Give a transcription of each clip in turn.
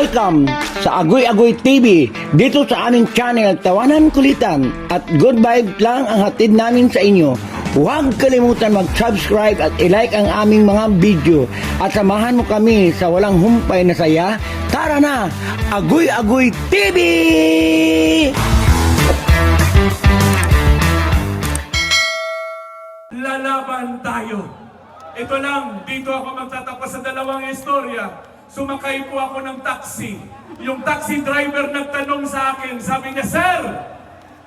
Welcome sa Agoy Agoy TV dito sa aming channel Tawanan Kulitan at good vibes lang ang hatid namin sa inyo. Huwag kalimutan mag-subscribe at i-like ang aming mga video at samahan mo kami sa walang humpay na saya. Tara na! Agoy Agoy TV! Lalaban tayo. Ito lang, dito ako magtatapos sa dalawang istorya. Sumakay po ako ng taxi. Yung taxi driver nagtanong sa akin, sabi niya, "Sir,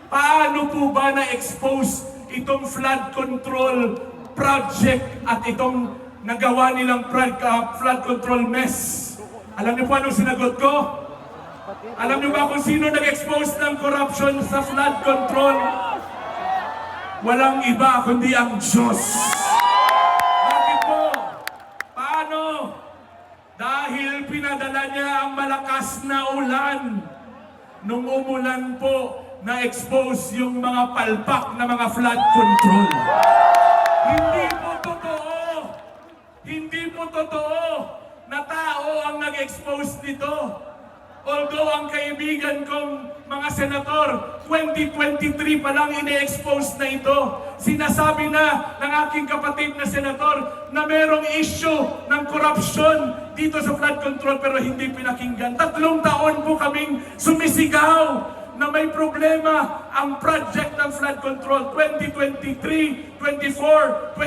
paano po ba na-expose itong flood control project at itong nagawa nilang flood control mess?" Alam niyo po anong sinagot ko? Alam niyo ba kung sino nag-expose ng corruption sa flood control? Walang iba kundi ang Diyos. Bakit po? Paano? Dahil pinadala niya ang malakas na ulan. Nung umulan po, na-expose yung mga palpak na mga flood control. Hindi po totoo. Hindi po totoo na tao ang nag-expose nito. Although ang kaibigan kong mga senator, 2023 pa lang ine-expose na ito. Sinasabi na ng aking kapatid na senator na merong issue ng korupsyon dito sa flood control pero hindi pinakinggan. 3 taon po kaming sumisigaw na may problema ang project ng flood control. 2023, 24,